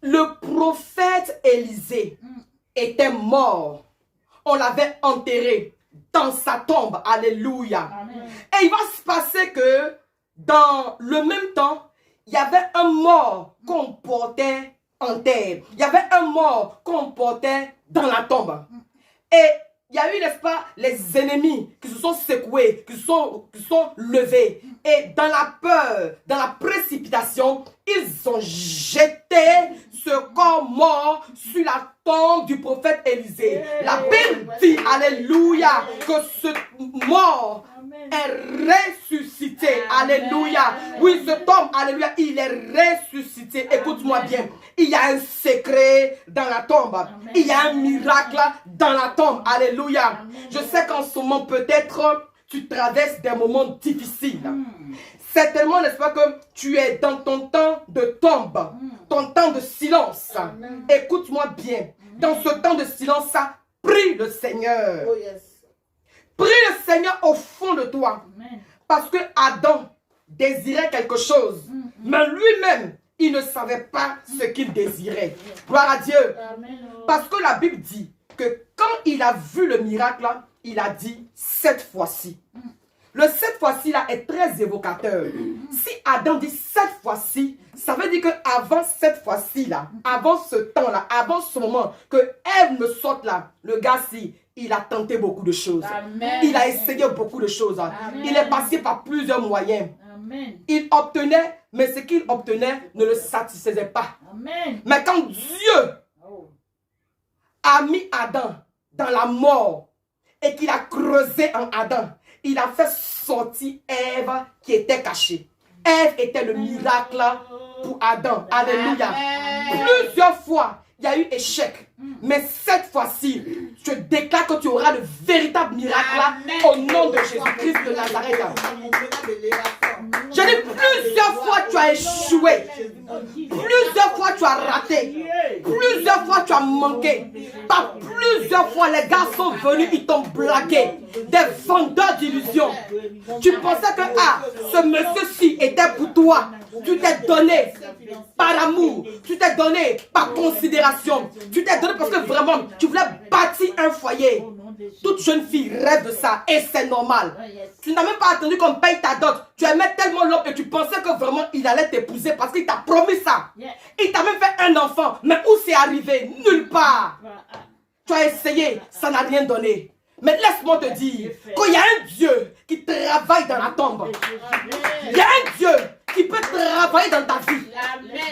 Le prophète Élisée était mort. On l'avait enterré dans sa tombe. Alléluia. Amen. Et il va se passer que dans le même temps, il y avait un mort qu'on portait en terre. Il y avait un mort qu'on portait dans la tombe. Et il y a eu, n'est-ce pas, les ennemis qui se sont secoués, qui se sont levés. Et dans la peur, dans la précipitation, ils ont jeté ce corps mort sur la tombe du prophète Élisée. La Bible dit, alléluia, que ce mort est ressuscité. Alléluia. Oui, ce homme, alléluia, il est ressuscité. Écoute-moi bien. Il y a un secret dans la tombe. Il y a un miracle dans la tombe. Alléluia. Je sais qu'en ce moment, peut-être, tu traverses des moments difficiles. Certainement, n'est-ce pas, que tu es dans ton temps de tombe, ton temps de silence. Écoute-moi bien. Dans ce temps de silence, prie le Seigneur. Prie le Seigneur au fond de toi. Parce que Adam désirait quelque chose. Mais lui-même, il ne savait pas ce qu'il désirait. Gloire à Dieu. Parce que la Bible dit que quand il a vu le miracle, il a dit cette fois-ci. Le cette fois-ci là est très évocateur. Si Adam dit cette fois-ci, ça veut dire qu'avant cette fois-ci là, avant ce temps là, avant ce moment, que Ève me sorte là, le gars-ci, il a tenté beaucoup de choses. Amen. Il a essayé beaucoup de choses. Amen. Il est passé par plusieurs moyens. Amen. Il obtenait, mais ce qu'il obtenait ne le satisfaisait pas. Amen. Mais quand Dieu a mis Adam dans la mort et qu'il a creusé en Adam, il a fait sortir Ève qui était cachée. Ève était le miracle pour Adam. Alléluia. Plusieurs fois, il y a eu échec. Mais cette fois-ci, je déclare que tu auras le véritable miracle au nom de Jésus-Christ de Nazareth. Je dis plusieurs fois tu as échoué. Plusieurs fois tu as raté. Plusieurs fois tu as manqué. Par plusieurs fois les gars sont venus, ils t'ont blagué. Des vendeurs d'illusions. Tu pensais que ce monsieur-ci était pour toi. Tu t'es donné par amour. Tu t'es donné par considération. Tu t'es donné parce que vraiment tu voulais bâtir un foyer. Toute jeune fille rêve de ça et c'est normal. Tu n'as même pas attendu qu'on paye ta dot. Tu aimais tellement l'homme et tu pensais que vraiment il allait t'épouser parce qu'il t'a promis ça. Il t'a même fait un enfant. Mais où c'est arrivé? Nulle part. Tu as essayé, ça n'a rien donné. Mais laisse-moi te dire qu'il y a un Dieu qui travaille dans la tombe. Il y a un Dieu qui peut travailler dans ta vie.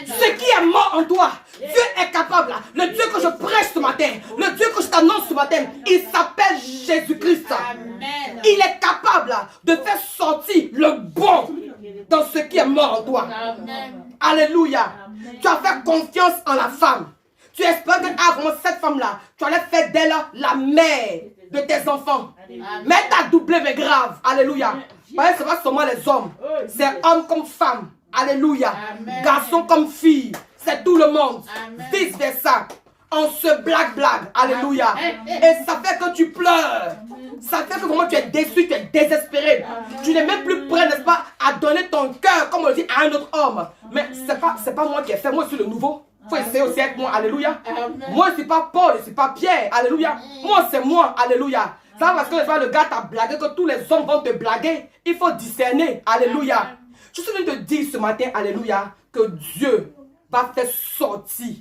Ce qui est mort en toi, Dieu est capable. Le Dieu que je prêche ce matin, le Dieu que je t'annonce ce matin, il s'appelle Jésus-Christ. Il est capable de faire sortir le bon dans ce qui est mort en toi. Amen. Alléluia. Amen. Tu as fait confiance en la femme. Tu espères que vraiment cette femme-là, tu allais faire d'elle la mère de tes enfants. Amen. Mais elle t'a doublé, mais grave. Alléluia. Parce que ce n'est pas seulement les hommes. C'est homme comme femme. Alléluia. Amen. Garçon comme fille. C'est tout le monde. Amen. Vice versa. On se blague. Alléluia. Et ça fait que tu pleures. Ça fait que vraiment tu es déçu, tu es désespéré. Tu n'es même plus prêt, n'est-ce pas, à donner ton cœur, comme on le dit, à un autre homme. Mais c'est pas moi qui ai fait. Moi, je suis le nouveau. Il faut essayer aussi avec moi. Alléluia. Amen. Moi, je ne suis pas Paul, je ne suis pas Pierre. Alléluia. Moi, c'est moi. Alléluia. Ça, parce que le gars t'a blagué, que tous les hommes vont te blaguer. Il faut discerner. Alléluia. Je suis venu te dire ce matin, alléluia, que Dieu va faire sortir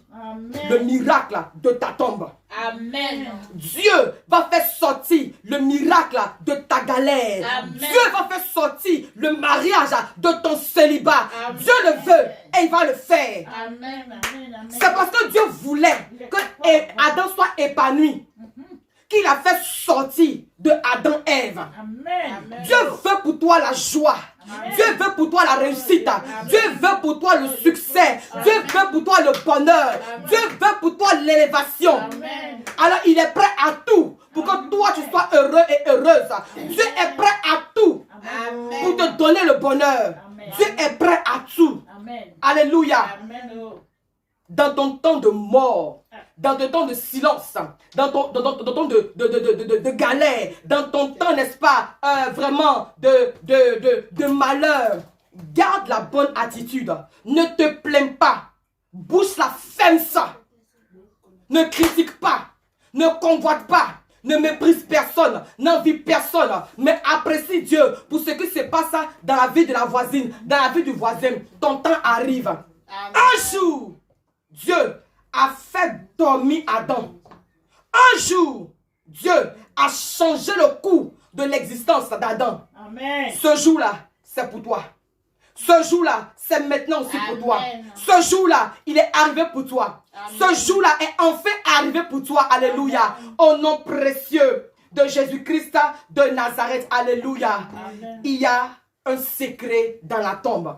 le miracle de ta tombe. Amen. Dieu va faire sortir le miracle de ta galère. Amen. Dieu va faire sortir le mariage de ton célibat. Amen. Dieu le veut et il va le faire. Amen. Amen. C'est parce que Dieu voulait que Adam soit épanoui qu'il a fait sortir de Adam Ève. Amen. Dieu veut pour toi la joie. Dieu veut pour toi la réussite. Dieu veut pour toi le succès. Dieu veut pour toi le bonheur. Dieu veut pour toi l'élévation. Amen. Alors il est prêt à tout pour que toi tu sois heureux et heureuse. Dieu est prêt à tout pour Amen. te donner le bonheur. Dieu est prêt à tout. Amen. Alléluia. Amen. Dans ton temps de mort, dans ton temps de silence, dans ton temps de galère, dans ton temps, n'est-ce pas, vraiment de malheur, garde la bonne attitude. Ne te plains pas. Bouge la ferme ça. Ne critique pas. Ne convoite pas. Ne méprise personne. N'envie personne. Mais apprécie Dieu pour ce qui se passe dans la vie de la voisine, dans la vie du voisin. Ton temps arrive. Un jour, Dieu a fait dormir Adam. Un jour, Dieu a changé le cours de l'existence d'Adam. Amen. Ce jour-là, c'est pour toi. Ce jour-là, c'est maintenant aussi pour toi. Amen. Ce jour-là, il est arrivé pour toi. Amen. Ce jour-là est enfin arrivé pour toi. Alléluia. Au nom précieux de Jésus-Christ de Nazareth. Alléluia. Amen. Il y a un secret dans la tombe.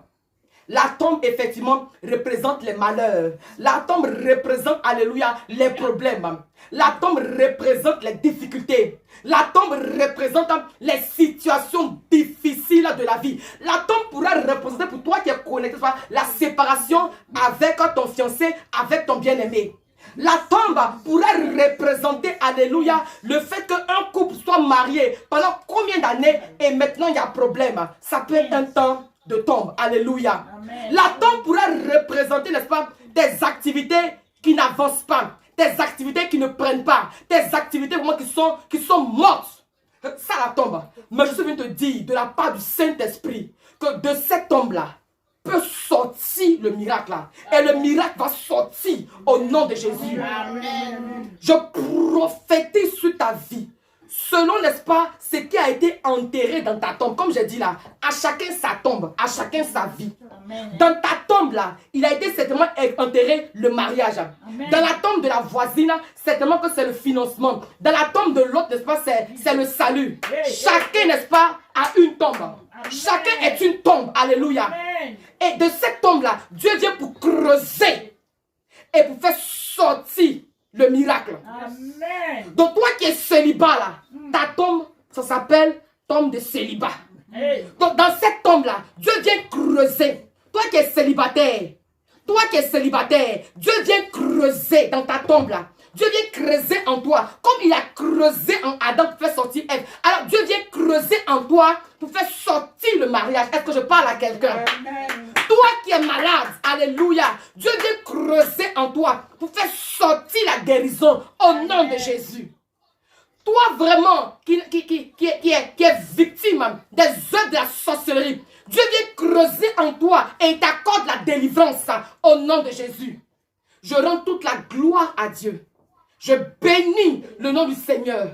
La tombe, effectivement, représente les malheurs. La tombe représente, alléluia, les problèmes. La tombe représente les difficultés. La tombe représente les situations difficiles de la vie. La tombe pourra représenter pour toi qui es connecté, la séparation avec ton fiancé, avec ton bien-aimé. La tombe pourra représenter, alléluia, le fait qu'un couple soit marié pendant combien d'années et maintenant il y a problème. Ça peut être un temps de tombe. Alléluia. Amen. La tombe pourra représenter, n'est-ce pas, des activités qui n'avancent pas, des activités qui ne prennent pas, des activités vraiment qui sont mortes. Ça la tombe. Mais je suis venu te dire de la part du Saint-Esprit que de cette tombe-là peut sortir le miracle là. Et le miracle va sortir au nom de Jésus. Amen. Je prophétise sur ta vie. Selon, n'est-ce pas, ce qui a été enterré dans ta tombe. Comme j'ai dit là, à chacun sa tombe, à chacun sa vie. Amen. Dans ta tombe là, il a été certainement enterré le mariage. Amen. Dans la tombe de la voisine, certainement que c'est le financement. Dans la tombe de l'autre, n'est-ce pas, c'est le salut. Chacun, n'est-ce pas, a une tombe. Chacun est une tombe. Alléluia. Amen. Et de cette tombe-là, Dieu vient pour creuser et pour faire sortir le miracle. Amen. Donc toi qui es célibat là, ta tombe, ça s'appelle tombe de célibat. Hey. Donc dans cette tombe-là, Dieu vient creuser. Toi qui es célibataire, Dieu vient creuser dans ta tombe là. Dieu vient creuser en toi, comme il a creusé en Adam pour faire sortir Ève. Alors Dieu vient creuser en toi pour faire sortir le mariage. Est-ce que je parle à quelqu'un? Amen. Toi qui es malade, alléluia, Dieu vient creuser en toi pour faire sortir la guérison au nom de Jésus. Toi vraiment qui est victime des œuvres de la sorcellerie, Dieu vient creuser en toi et il t'accorde la délivrance au nom de Jésus. Je rends toute la gloire à Dieu. Je bénis le nom du Seigneur.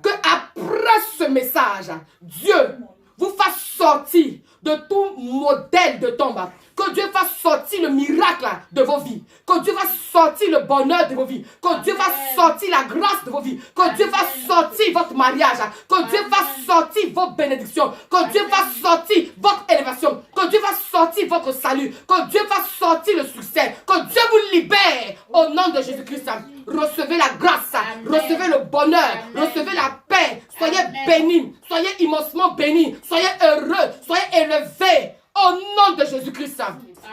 Que après ce message, Dieu vous fasse sortir de tout modèle de tombe. Que Dieu fasse sortir le miracle de vos vies. Que Dieu fasse sortir le bonheur de vos vies. Que Dieu fasse sortir la grâce de vos vies. Que Dieu fasse sortir votre mariage. Que Dieu fasse sortir vos bénédictions. Que Dieu fasse sortir votre élévation. Que Dieu va sortir votre salut. Que Dieu va sortir le succès. Que Dieu vous libère au nom de Jésus-Christ. Recevez la grâce, recevez le bonheur, recevez la paix. Soyez bénis, soyez immensement bénis, soyez heureux, soyez élevés au nom de Jésus-Christ.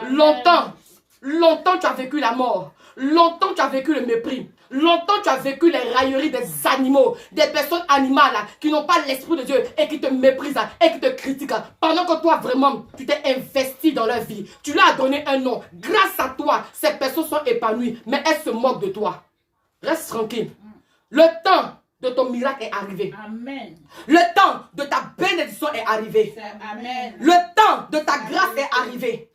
Longtemps tu as vécu la mort. Longtemps tu as vécu le mépris. Longtemps tu as vécu les railleries des animaux, des personnes animales qui n'ont pas l'esprit de Dieu et qui te méprisent et qui te critiquent. Pendant que toi vraiment, tu t'es investi dans leur vie. Tu leur as donné un nom. Grâce à toi, ces personnes sont épanouies, mais elles se moquent de toi. Reste tranquille. Le temps de ton miracle est arrivé. Amen. Le temps de ta bénédiction est arrivé. Amen. Le temps de ta grâce est arrivé.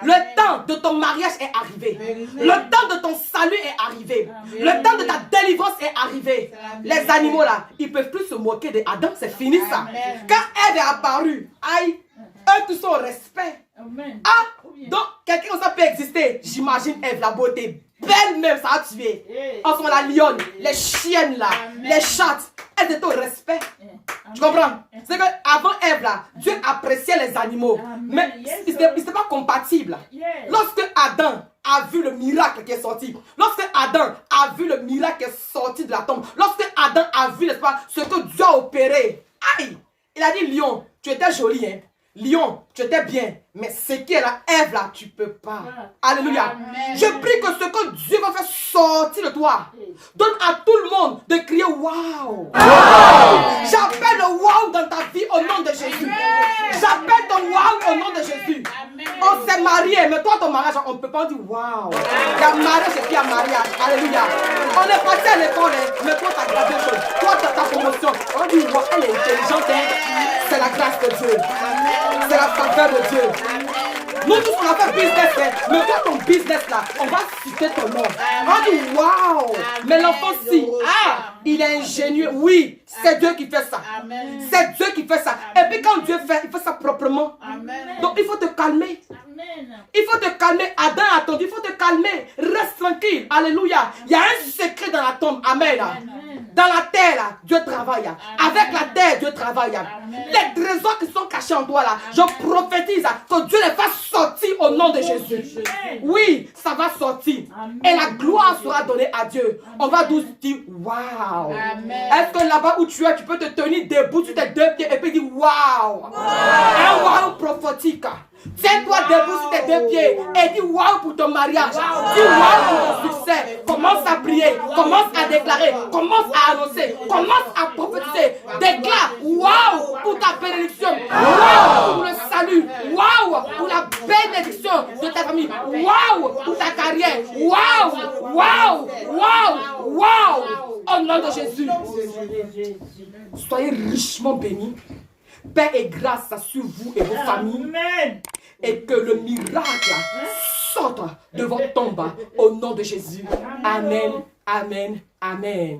Le temps de ton mariage est arrivé. Le temps de ton salut est arrivé. Le temps de ta délivrance est arrivé. Les animaux là, ils ne peuvent plus se moquer d'Adam, c'est fini ça. Quand Ève est apparue, aïe, eux tous sont au respect. Amen. Ah, donc quelqu'un comme ça peut exister. J'imagine Ève, la beauté. Belle même, ça a tué. En ce moment, la lionne, les chiennes là, les chattes, elles étaient au respect. Tu comprends? C'est qu'avant Ève là, Dieu appréciait les animaux. Mais ils n'étaient pas compatibles. Lorsque Adam a vu le miracle qui est sorti, lorsque Adam a vu le miracle qui est sorti de la tombe, lorsque Adam a vu, n'est-ce pas, ce que Dieu a opéré, aïe, il a dit, lion, tu étais joli, hein. Lion, tu étais bien, mais ce qui est là, Ève là, tu peux pas. Alléluia. Je prie que ce que Dieu va faire sortir de toi, donne à tout le monde de crier waouh. J'appelle le waouh dans ta vie au nom de Jésus. J'appelle ton waouh au nom de Jésus. On s'est marié, mais toi ton mariage, on ne peut pas dire waouh. Il y a mariage et puis il y a mariage. Alléluia. On est parti à l'école, mais toi tu as gardé des choses. Toi tu as ta promotion. On dit waouh, elle est intelligente. C'est la grâce de Dieu. C'est la faveur de Dieu. Nous tous on a fait business, mais toi ton business là, on va citer ton nom. On dit waouh. Mais l'enfant si, il est ingénieux. Oui, c'est Dieu qui fait ça. C'est Dieu qui fait ça. Et puis quand Dieu fait, il fait ça proprement. Donc il faut te calmer. Il faut te calmer. Adam a attendu, il faut te calmer. Reste tranquille. Alléluia. Il y a un secret dans la tombe. Amen. Dans la terre, là, Dieu travaille. Avec la terre, Dieu travaille. Les trésors qui sont cachés en toi, là, je prophétise que Dieu les fasse sortir au nom de Jésus. Oui, ça va sortir. Et la gloire sera donnée à Dieu. On va tous dire waouh. Est-ce que là-bas où tu es, tu peux te tenir debout sur tes deux pieds et puis dire waouh. Un waouh prophétique. Tiens-toi debout sur tes deux pieds et dis waouh pour ton mariage. Dis waouh pour ton succès. Commence à prier. Commence à déclarer. Commence à annoncer. Commence à prophétiser. Déclare waouh pour ta bénédiction. Waouh pour le salut. Waouh pour la bénédiction de ta famille. Waouh pour ta carrière. Waouh, waouh, waouh, waouh. Au nom de Jésus. Soyez richement bénis. Paix et grâce sur vous et vos familles. Amen. Et que le miracle sorte de votre tombe au nom de Jésus. Amen, amen, amen.